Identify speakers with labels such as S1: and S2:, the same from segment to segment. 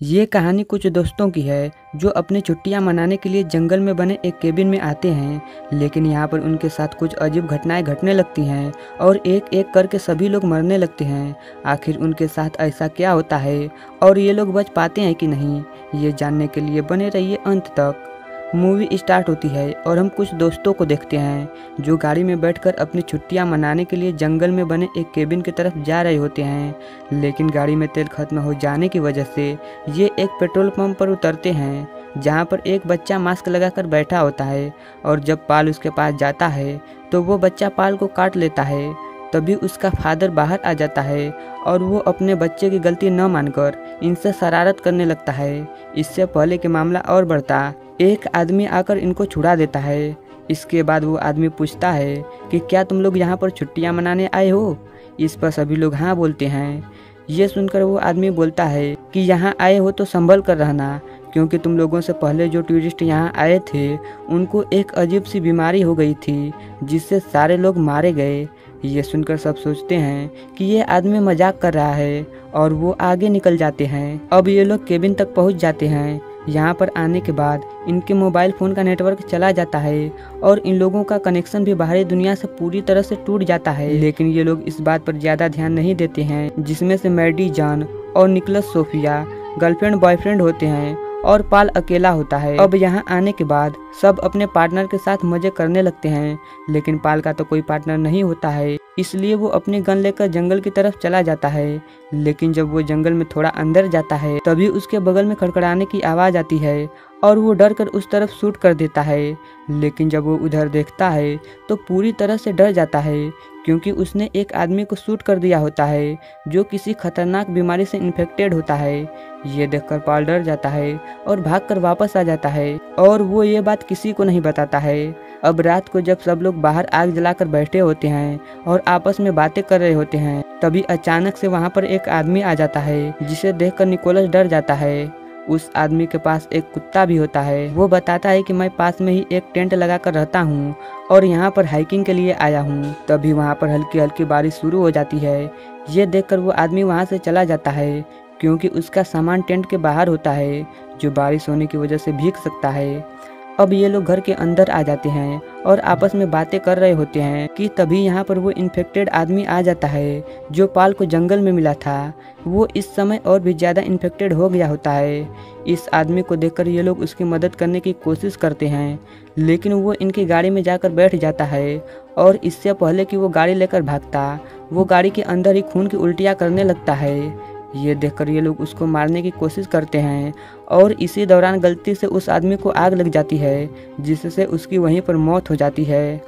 S1: ये कहानी कुछ दोस्तों की है जो अपनी छुट्टियां मनाने के लिए जंगल में बने एक केबिन में आते हैं। लेकिन यहाँ पर उनके साथ कुछ अजीब घटनाएं घटने लगती हैं और एक एक करके सभी लोग मरने लगते हैं। आखिर उनके साथ ऐसा क्या होता है और ये लोग बच पाते हैं कि नहीं, ये जानने के लिए बने रहिए अंत तक। मूवी स्टार्ट होती है और हम कुछ दोस्तों को देखते हैं जो गाड़ी में बैठकर अपनी छुट्टियां मनाने के लिए जंगल में बने एक केबिन की तरफ जा रहे होते हैं। लेकिन गाड़ी में तेल खत्म हो जाने की वजह से ये एक पेट्रोल पंप पर उतरते हैं जहां पर एक बच्चा मास्क लगाकर बैठा होता है। और जब पाल उसके पास जाता है तो वो बच्चा पाल को काट लेता है। तभी उसका फादर बाहर आ जाता है और वो अपने बच्चे की गलती न मानकर इनसे शरारत करने लगता है। इससे पहले कि मामला और बढ़ता, एक आदमी आकर इनको छुड़ा देता है। इसके बाद वो आदमी पूछता है कि क्या तुम लोग यहाँ पर छुट्टियाँ मनाने आए हो। इस पर सभी लोग हाँ बोलते हैं। ये सुनकर वो आदमी बोलता है कि यहाँ आए हो तो संभल कर रहना, क्योंकि तुम लोगों से पहले जो टूरिस्ट यहाँ आए थे उनको एक अजीब सी बीमारी हो गई थी जिससे सारे लोग मारे गए। ये सुनकर सब सोचते हैं कि ये आदमी मजाक कर रहा है और वो आगे निकल जाते हैं। अब ये लोग केबिन तक पहुँच जाते हैं। यहाँ पर आने के बाद इनके मोबाइल फ़ोन का नेटवर्क चला जाता है और इन लोगों का कनेक्शन भी बाहरी दुनिया से पूरी तरह से टूट जाता है। लेकिन ये लोग इस बात पर ज़्यादा ध्यान नहीं देते हैं, जिसमें से मैडी, जॉन और निकोलस सोफिया गर्लफ्रेंड बॉयफ्रेंड होते हैं और पाल अकेला होता है। अब यहाँ आने के बाद सब अपने पार्टनर के साथ मजे करने लगते हैं, लेकिन पाल का तो कोई पार्टनर नहीं होता है, इसलिए वो अपनी गन लेकर जंगल की तरफ चला जाता है। लेकिन जब वो जंगल में थोड़ा अंदर जाता है तभी उसके बगल में खड़खड़ाने की आवाज़ आती है और वो डर कर उस तरफ शूट कर देता है। लेकिन जब वो उधर देखता है तो पूरी तरह से डर जाता है, क्योंकि उसने एक आदमी को शूट कर दिया होता है जो किसी खतरनाक बीमारी से इन्फेक्टेड होता है। ये देखकर पाल डर जाता है और भागकर वापस आ जाता है और वो ये बात किसी को नहीं बताता है। अब रात को जब सब लोग बाहर आग जलाकर बैठे होते हैं और आपस में बातें कर रहे होते हैं, तभी अचानक से वहाँ पर एक आदमी आ जाता है जिसे देखकर निकोलस डर जाता है। उस आदमी के पास एक कुत्ता भी होता है। वो बताता है कि मैं पास में ही एक टेंट लगाकर रहता हूँ और यहाँ पर हाइकिंग के लिए आया हूँ। तभी वहाँ पर हल्की हल्की बारिश शुरू हो जाती है। ये देखकर वो आदमी वहाँ से चला जाता है, क्योंकि उसका सामान टेंट के बाहर होता है जो बारिश होने की वजह से भीग सकता है। अब ये लोग घर के अंदर आ जाते हैं और आपस में बातें कर रहे होते हैं कि तभी यहाँ पर वो इन्फेक्टेड आदमी आ जाता है जो पाल को जंगल में मिला था। वो इस समय और भी ज़्यादा इन्फेक्टेड हो गया होता है। इस आदमी को देखकर ये लोग उसकी मदद करने की कोशिश करते हैं, लेकिन वो इनकी गाड़ी में जाकर बैठ जाता है और इससे पहले कि वो गाड़ी लेकर भागता, वो गाड़ी के अंदर ही खून की उल्टियाँ करने लगता है। ये देखकर ये लोग उसको मारने की कोशिश करते हैं और इसी दौरान गलती से उस आदमी को आग लग जाती है, जिससे उसकी वहीं पर मौत हो जाती है।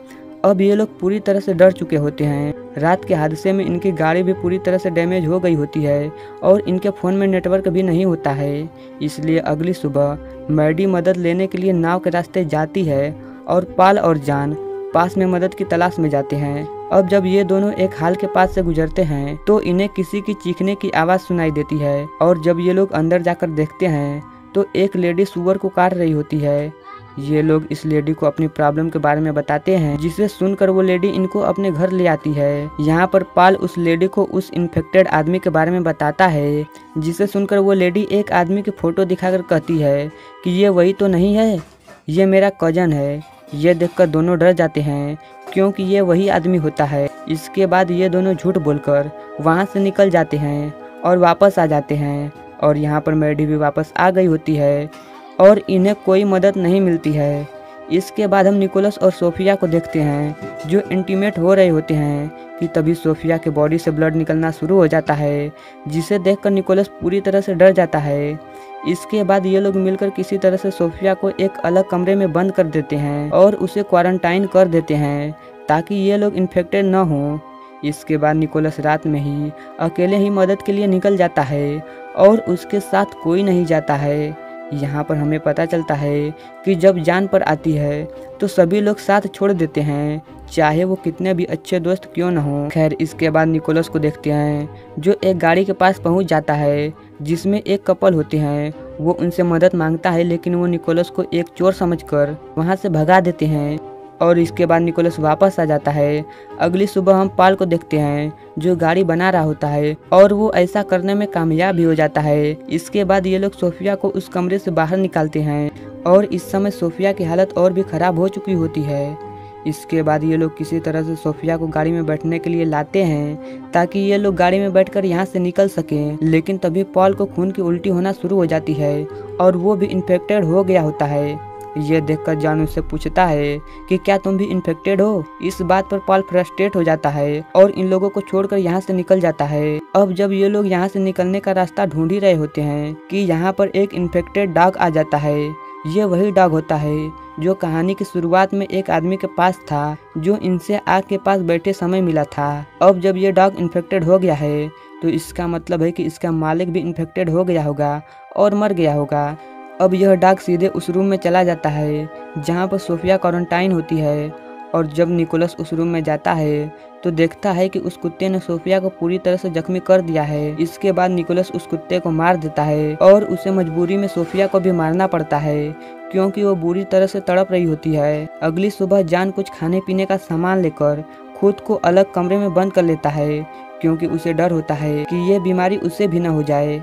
S1: अब ये लोग पूरी तरह से डर चुके होते हैं। रात के हादसे में इनकी गाड़ी भी पूरी तरह से डैमेज हो गई होती है और इनके फ़ोन में नेटवर्क भी नहीं होता है। इसलिए अगली सुबह मैडी मदद लेने के लिए नाव के रास्ते जाती है और पाल और जॉन पास में मदद की तलाश में जाते हैं। अब जब ये दोनों एक हाल के पास से गुजरते हैं तो इन्हें किसी की चीखने की आवाज़ सुनाई देती है और जब ये लोग अंदर जाकर देखते हैं तो एक लेडी सुअर को काट रही होती है। ये लोग इस लेडी को अपनी प्रॉब्लम के बारे में बताते हैं, जिसे सुनकर वो लेडी इनको अपने घर ले आती है। यहाँ पर पाल उस लेडी को उस इन्फेक्टेड आदमी के बारे में बताता है, जिसे सुनकर वो लेडी एक आदमी की फ़ोटो दिखाकर कहती है कि ये वही तो नहीं है, ये मेरा कज़न है। ये देखकर दोनों डर जाते हैं, क्योंकि ये वही आदमी होता है। इसके बाद ये दोनों झूठ बोलकर वहाँ से निकल जाते हैं और वापस आ जाते हैं और यहाँ पर मैडी भी वापस आ गई होती है और इन्हें कोई मदद नहीं मिलती है। इसके बाद हम निकोलस और सोफिया को देखते हैं जो इंटीमेट हो रहे होते हैं कि तभी सोफिया के बॉडी से ब्लड निकलना शुरू हो जाता है, जिसे देखकर निकोलस पूरी तरह से डर जाता है। इसके बाद ये लोग मिलकर किसी तरह से सोफिया को एक अलग कमरे में बंद कर देते हैं और उसे क्वारंटाइन कर देते हैं ताकि ये लोग इन्फेक्टेड न हों। इसके बाद निकोलस रात में ही अकेले ही मदद के लिए निकल जाता है और उसके साथ कोई नहीं जाता है। यहाँ पर हमें पता चलता है कि जब जान पर आती है तो सभी लोग साथ छोड़ देते हैं, चाहे वो कितने भी अच्छे दोस्त क्यों न हो। खैर, इसके बाद निकोलस को देखते हैं जो एक गाड़ी के पास पहुँच जाता है जिसमें एक कपल होते हैं। वो उनसे मदद मांगता है, लेकिन वो निकोलस को एक चोर समझकर वहाँ से भगा देते हैं और इसके बाद निकोलस वापस आ जाता है। अगली सुबह हम पॉल को देखते हैं जो गाड़ी बना रहा होता है और वो ऐसा करने में कामयाब भी हो जाता है। इसके बाद ये लोग सोफिया को उस कमरे से बाहर निकालते हैं और इस समय सोफिया की हालत और भी खराब हो चुकी होती है। इसके बाद ये लोग किसी तरह से सोफिया को गाड़ी में बैठने के लिए लाते हैं ताकि ये लोग गाड़ी में बैठकर यहाँ से निकल सकें। लेकिन तभी पॉल को खून की उल्टी होना शुरू हो जाती है और वो भी इन्फेक्टेड हो गया होता है। ये देखकर जॉन उससे पूछता है कि क्या तुम भी इन्फेक्टेड हो। इस बात पर पॉल फ्रस्ट्रेट हो जाता है और इन लोगों को छोड़कर यहाँ से निकल जाता है। अब जब ये लोग यहाँ से निकलने का रास्ता ढूंढ ही रहे होते हैं कि यहाँ पर एक इन्फेक्टेड डॉग आ जाता है। ये वही डॉग होता है जो कहानी की शुरुआत में एक आदमी के पास था जो इनसे आग के पास बैठे समय मिला था। अब जब ये डॉग इन्फेक्टेड हो गया है तो इसका मतलब है कि इसका मालिक भी इन्फेक्टेड हो गया होगा और मर गया होगा। अब यह डॉग सीधे उस रूम में चला जाता है जहाँ पर सोफिया क्वारंटाइन होती है और जब निकोलस उस रूम में जाता है तो देखता है कि उस कुत्ते ने सोफिया को पूरी तरह से जख्मी कर दिया है। इसके बाद निकोलस उस कुत्ते को मार देता है और उसे मजबूरी में सोफिया को भी मारना पड़ता है क्योंकि वो बुरी तरह से तड़प रही होती है। अगली सुबह जॉन कुछ खाने पीने का सामान लेकर खुद को अलग कमरे में बंद कर लेता है क्योंकि उसे डर होता है कि ये बीमारी उसे भी न हो जाए।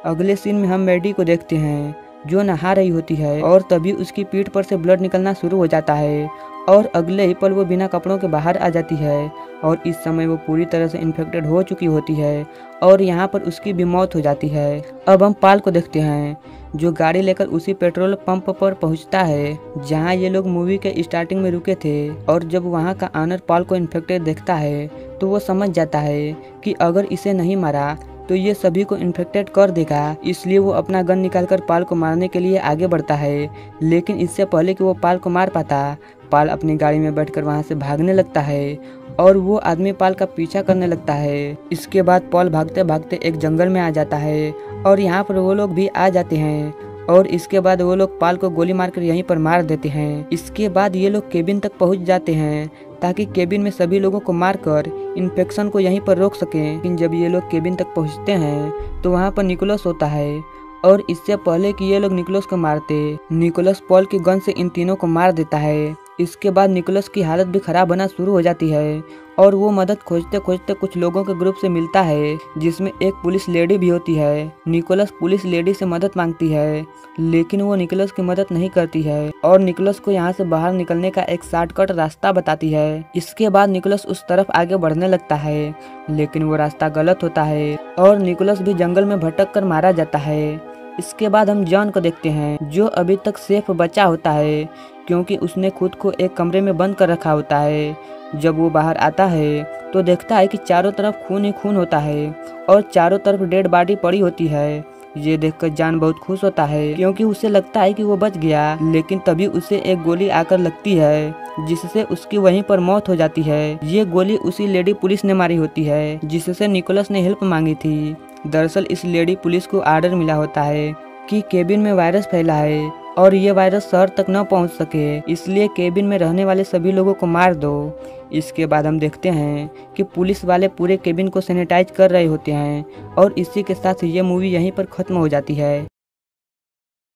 S1: अगले सीन में हम मैडी को देखते हैं जो नहा रही होती है और तभी उसकी पीठ पर से ब्लड निकलना शुरू हो जाता है और अगले ही पल वो बिना कपड़ों के बाहर आ जाती है और इस समय वो पूरी तरह से इन्फेक्टेड हो चुकी होती है और यहाँ पर उसकी भी मौत हो जाती है। अब हम पॉल को देखते हैं जो गाड़ी लेकर उसी पेट्रोल पंप पर पहुँचता है जहाँ ये लोग मूवी के स्टार्टिंग में रुके थे और जब वहाँ का ऑनर पॉल को इन्फेक्टेड देखता है तो वो समझ जाता है कि अगर इसे नहीं मारा तो ये सभी को इन्फेक्टेड कर देगा। इसलिए वो अपना गन निकालकर पॉल को मारने के लिए आगे बढ़ता है। लेकिन इससे पहले कि वो पॉल को मार पाता पॉल अपनी गाड़ी में बैठकर वहाँ से भागने लगता है और वो आदमी पॉल का पीछा करने लगता है। इसके बाद पॉल भागते भागते एक जंगल में आ जाता है और यहाँ पर वो लोग भी आ जाते हैं और इसके बाद वो लोग पॉल को गोली मारकर यहीं पर मार देते हैं। इसके बाद ये लोग केबिन तक पहुँच जाते हैं ताकि केबिन में सभी लोगों को मारकर इन्फेक्शन को यहीं पर रोक सकें। लेकिन जब ये लोग केबिन तक पहुंचते हैं तो वहां पर निकोलस होता है और इससे पहले कि ये लोग निकोलस को मारते निकोलस पॉल की गन से इन तीनों को मार देता है। इसके बाद निकोलस की हालत भी खराब होना शुरू हो जाती है और वो मदद खोजते खोजते कुछ लोगों के ग्रुप से मिलता है जिसमें एक पुलिस लेडी भी होती है। निकोलस पुलिस लेडी से मदद मांगती है लेकिन वो निकोलस की मदद नहीं करती है और निकोलस को यहाँ से बाहर निकलने का एक शॉर्टकट रास्ता बताती है। इसके बाद निकोलस उस तरफ आगे बढ़ने लगता है लेकिन वो रास्ता गलत होता है और निकोलस भी जंगल में भटक कर मारा जाता है। इसके बाद हम जॉन को देखते हैं जो अभी तक सेफ बचा होता है क्योंकि उसने खुद को एक कमरे में बंद कर रखा होता है। जब वो बाहर आता है तो देखता है कि चारों तरफ खून ही खून होता है और चारों तरफ डेड बॉडी पड़ी होती है। ये देखकर जॉन बहुत खुश होता है क्योंकि उसे लगता है कि वो बच गया। लेकिन तभी उसे एक गोली आकर लगती है जिससे उसकी वहीं पर मौत हो जाती है। ये गोली उसी लेडी पुलिस ने मारी होती है जिससे निकोलस ने हेल्प मांगी थी। दरअसल इस लेडी पुलिस को ऑर्डर मिला होता है कि केबिन में वायरस फैला है और ये वायरस शहर तक न पहुंच सके, इसलिए केबिन में रहने वाले सभी लोगों को मार दो। इसके बाद हम देखते हैं कि पुलिस वाले पूरे केबिन को सैनिटाइज कर रहे होते हैं और इसी के साथ ये मूवी यहीं पर खत्म हो जाती है।